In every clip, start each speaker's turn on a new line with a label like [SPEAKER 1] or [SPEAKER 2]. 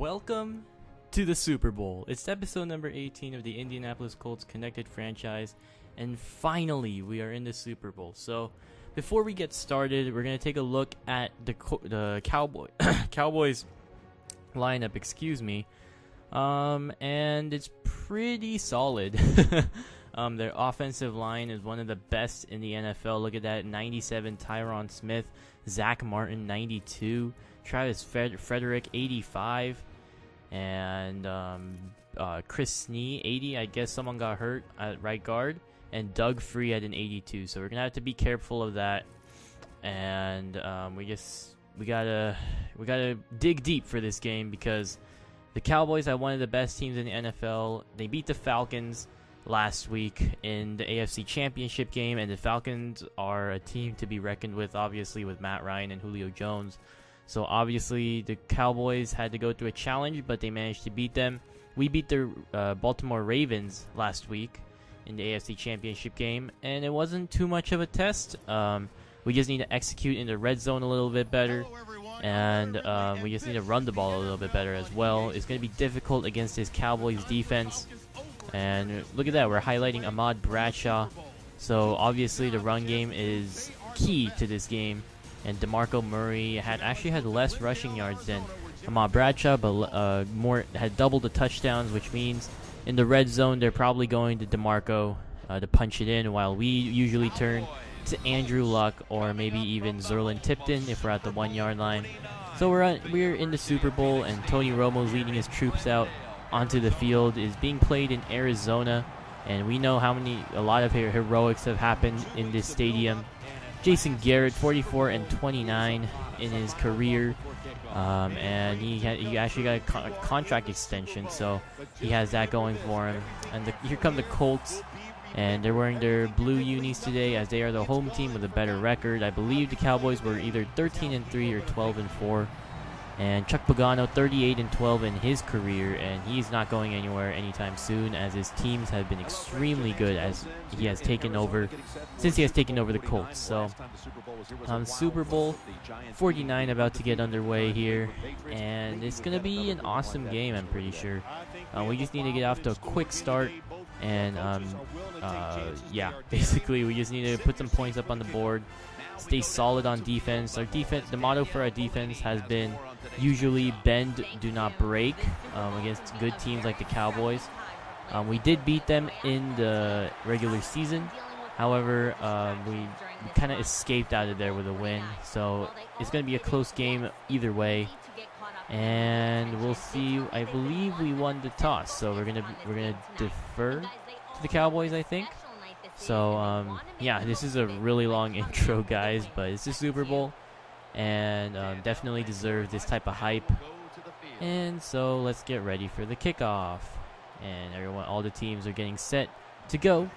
[SPEAKER 1] Welcome to the Super Bowl. It's episode number 18 of the Indianapolis Colts Connected franchise, and finally we are in the Super Bowl. So before we get started, we're going to take a look at the Cowboys lineup, and it's pretty solid. Their offensive line is one of the best in the NFL. Look at that, 97 Tyron Smith, Zach Martin 92, Travis Frederick 85, and Chris Snee 80. I guess someone got hurt at right guard, and Doug Free at an 82. So we're gonna have to be careful of that, and we gotta dig deep for this game because the Cowboys are one of the best teams in the NFL. They beat the Falcons last week in the AFC Championship game, and the Falcons are a team to be reckoned with, obviously, with Matt Ryan and Julio Jones. So obviously the Cowboys had to go through a challenge, but they managed to beat them. We beat the Baltimore Ravens last week in the AFC Championship game, and it wasn't too much of a test. We just need to execute in the red zone a little bit better, and we just need to run the ball a little bit better as well. It's going to be difficult against this Cowboys defense. And look at that, we're highlighting Ahmad Bradshaw. So obviously the run game is key to this game. And DeMarco Murray actually had less rushing yards than Ahmad Bradshaw, but had double the touchdowns, which means in the red zone they're probably going to DeMarco to punch it in, while we usually turn to Andrew Luck or maybe even Zerlin Tipton if we're at the 1 yard line. So we're in the Super Bowl, and Tony Romo's leading his troops out onto the field. Is being played in Arizona, and we know a lot of heroics have happened in this stadium. Jason Garrett, 44 and 29 in his career, and he actually got a contract extension, so he has that going for him. And here come the Colts, and they're wearing their blue unis today, as they are the home team with a better record. I believe the Cowboys were either 13 and 3 or 12 and 4. And Chuck Pagano, 38 and 12 in his career, and he's not going anywhere anytime soon, as his teams have been extremely good since he has taken over the Colts. So Super Bowl 49 about to get underway here, and it's gonna be an awesome game, I'm pretty sure. We just need to get off to a quick start, and basically we just need to put some points up on the board, stay solid on defense. The motto for our defense has been usually bend, do not break, against good teams like the Cowboys. We did beat them in the regular season. However, we kind of escaped out of there with a win. So it's going to be a close game either way. And we'll see. I believe we won the toss, so we're gonna defer to the Cowboys, I think. So this is a really long intro, guys, but it's the Super Bowl, and definitely deserve this type of hype. And so let's get ready for the kickoff, and all the teams are getting set to go.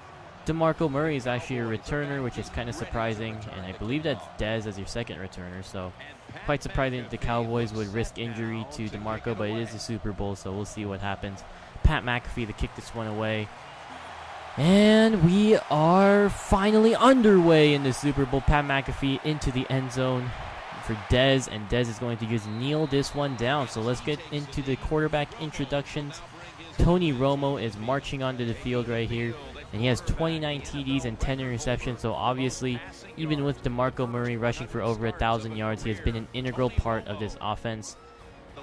[SPEAKER 1] DeMarco Murray is actually a returner, which is kind of surprising, and I believe that's Dez as your second returner, so quite surprising that the Cowboys would risk injury to DeMarco, but it is the Super Bowl, so we'll see what happens. Pat McAfee to kick this one away. And we are finally underway in the Super Bowl. Pat McAfee into the end zone for Dez, and Dez is going to just kneel this one down. So let's get into the quarterback introductions. Tony Romo is marching onto the field right here, and he has 29 TDs and 10 interceptions. So obviously, even with DeMarco Murray rushing for over 1,000 yards, he has been an integral part of this offense.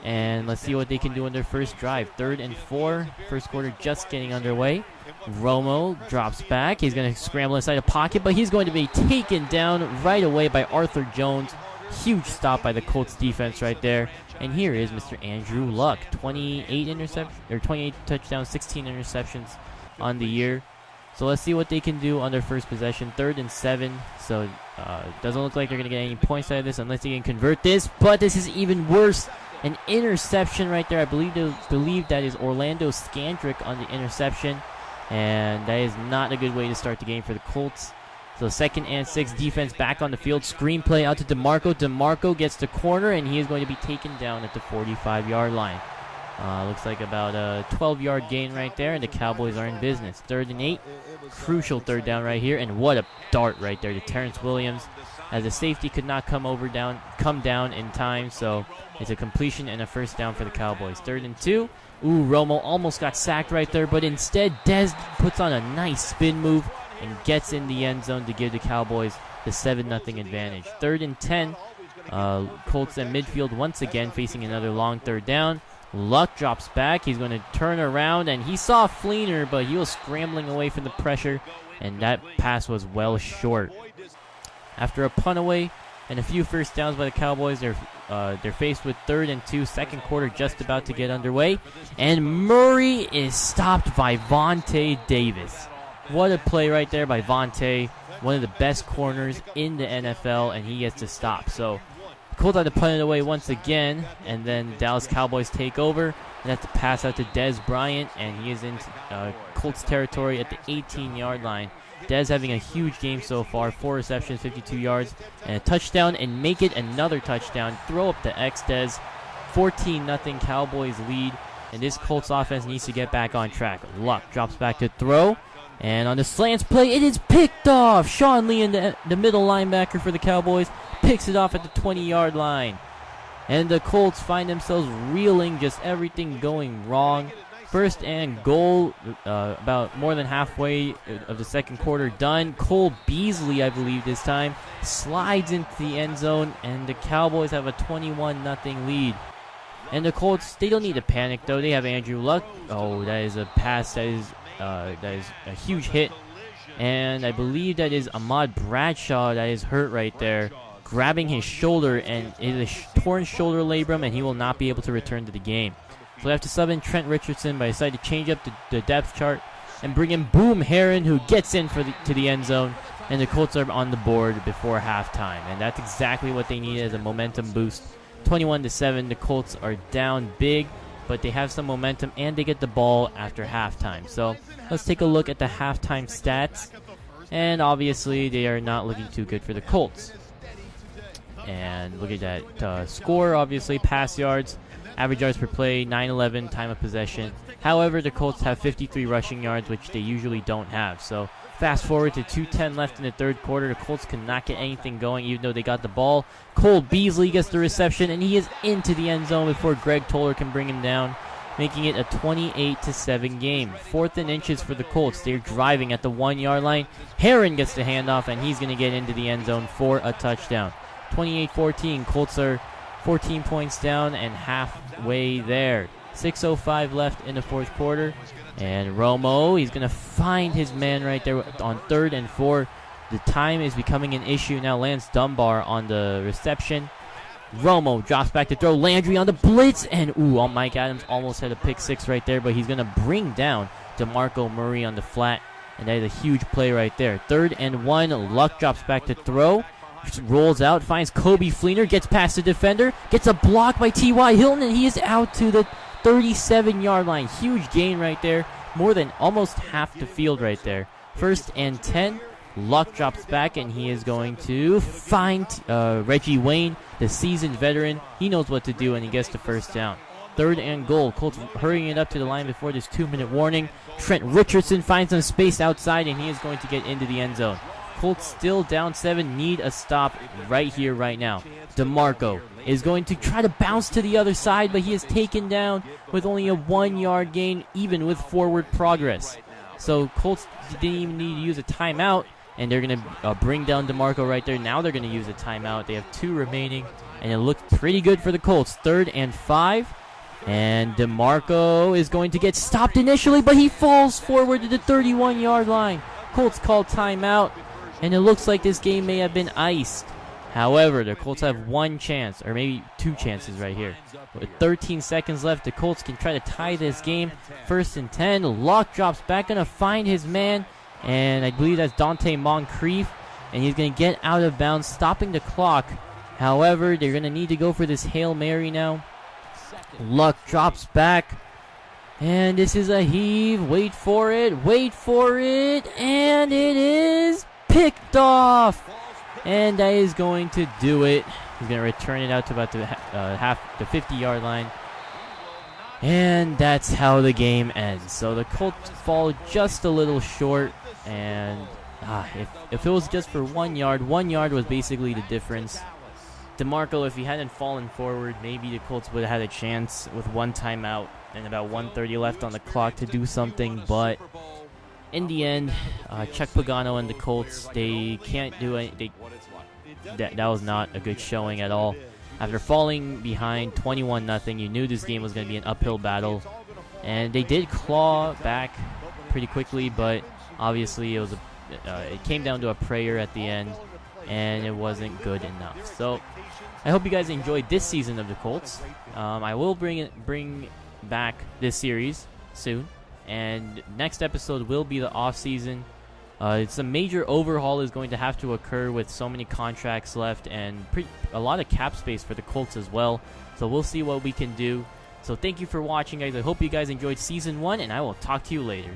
[SPEAKER 1] And let's see what they can do on their first drive. 3rd and 4, first quarter just getting underway. Romo drops back. He's going to scramble inside a pocket, but he's going to be taken down right away by Arthur Jones. Huge stop by the Colts defense right there. And here is Mr. Andrew Luck, 28 touchdowns, 16 interceptions on the year. So let's see what they can do on their first possession. 3rd and 7. So it doesn't look like they're going to get any points out of this unless they can convert this. But this is even worse. An interception right there. I believe that is Orlando Scandrick on the interception. And that is not a good way to start the game for the Colts. So 2nd and 6, defense back on the field. Screen play out to DeMarco. DeMarco gets the corner, and he is going to be taken down at the 45-yard line. Looks like about a 12-yard gain right there, and the Cowboys are in business. 3rd and 8. Crucial 3rd down right here, and what a dart right there to Terrence Williams, as the safety could not come down in time, so it's a completion and a 1st down for the Cowboys. 3rd and 2. Ooh, Romo almost got sacked right there, but instead Dez puts on a nice spin move and gets in the end zone to give the Cowboys the 7-0 advantage. 3rd and 10. Colts at midfield once again facing another long 3rd down. Luck drops back. He's going to turn around, and he saw Fleener, but he was scrambling away from the pressure, and that pass was well short. After a punt away and a few 1st downs by the Cowboys, they're faced with 3rd and 2, 2nd quarter just about to get underway, and Murray is stopped by Vontae Davis. What a play right there by Vontae, one of the best corners in the NFL, and he gets to stop. So Colts had to punt it away once again, and then Dallas Cowboys take over and have to pass out to Dez Bryant, and he is in Colts territory at the 18-yard line. Dez having a huge game so far, 4 receptions, 52 yards, and a touchdown, and make it another touchdown. Throw up the X, Dez. 14-0 Cowboys lead, and this Colts offense needs to get back on track. Luck drops back to throw, and on the slants play, it is picked off. Sean Lee, the middle linebacker for the Cowboys, picks it off at the 20-yard line. And the Colts find themselves reeling, just everything going wrong. 1st and goal, about more than halfway of the 2nd quarter done. Cole Beasley, I believe this time, slides into the end zone, and the Cowboys have a 21-0 lead. And the Colts, they don't need to panic, though. They have Andrew Luck. Oh, that is a pass that is a huge hit. And I believe that is Ahmad Bradshaw that is hurt right there, grabbing his shoulder, and it is a torn shoulder labrum, and he will not be able to return to the game. So they have to sub in Trent Richardson, but I decided to change up the depth chart and bring in Boom Herron, who gets in to the end zone, and the Colts are on the board before halftime. And that's exactly what they needed as a momentum boost. 21-7, the Colts are down big, but they have some momentum, and they get the ball after halftime. So let's take a look at the halftime stats, and obviously they are not looking too good for the Colts. And look at that score, obviously, pass yards. Average yards per play, 9-11, time of possession. However, the Colts have 53 rushing yards, which they usually don't have. So fast forward to 2:10 left in the 3rd quarter. The Colts cannot get anything going, even though they got the ball. Cole Beasley gets the reception, and he is into the end zone before Greg Toller can bring him down, making it a 28-7 game. 4th and inches for the Colts. They're driving at the 1-yard line. Herron gets the handoff, and he's going to get into the end zone for a touchdown. 28-14. Colts are 14 points down and halfway there. 6:05 left in the 4th quarter. And Romo, he's going to find his man right there on 3rd and 4. The time is becoming an issue now. Lance Dunbar on the reception. Romo drops back to throw. Landry on the blitz. And, Mike Adams almost had a pick 6 right there, but he's going to bring down DeMarco Murray on the flat. And that is a huge play right there. 3rd and 1. Luck drops back to throw. Rolls out, finds Kobe Fleener, gets past the defender, gets a block by T.Y. Hilton, and he is out to the 37-yard line. Huge gain right there, more than almost half the field right there. 1st and 10, Luck drops back, and he is going to find Reggie Wayne, the seasoned veteran. He knows what to do, and he gets the 1st down. 3rd and goal. Colts hurrying it up to the line before this 2-minute warning. Trent Richardson finds some space outside, and he is going to get into the end zone. Colts still down 7, need a stop right here, right now. DeMarco is going to try to bounce to the other side, but he is taken down with only a 1-yard gain, even with forward progress. So Colts didn't even need to use a timeout, and they're going to bring down DeMarco right there. Now they're going to use a timeout. They have 2 remaining, and it looked pretty good for the Colts. 3rd and 5, and DeMarco is going to get stopped initially, but he falls forward to the 31-yard line. Colts call timeout. And it looks like this game may have been iced. However, the Colts have 1 chance, or maybe 2 chances right here. With 13 seconds left, the Colts can try to tie this game. 1st and 10, Luck drops back, going to find his man. And I believe that's Dante Moncrief. And he's going to get out of bounds, stopping the clock. However, they're going to need to go for this Hail Mary now. Luck drops back. And this is a heave. Wait for it. And it is picked off, and that is going to do it. He's going to return it out to about the 50-yard line. And that's how the game ends. So the Colts fall just a little short, and if it was just for 1 yard, 1 yard was basically the difference. DeMarco, if he hadn't fallen forward, maybe the Colts would have had a chance with 1 timeout and about 1:30 left on the clock to do something, but in the end, Chuck Pagano and the Colts, they can't do it. That was not a good showing at all. After falling behind 21-0, you knew this game was going to be an uphill battle, and they did claw back pretty quickly, but obviously it came down to a prayer at the end, and it wasn't good enough. So I hope you guys enjoyed this season of the Colts. I will bring back this series soon, and next episode will be the off season. It's a major overhaul is going to have to occur with so many contracts left and a lot of cap space for the Colts as well. So we'll see what we can do. So thank you for watching, guys. I hope you guys enjoyed season 1, and I will talk to you later.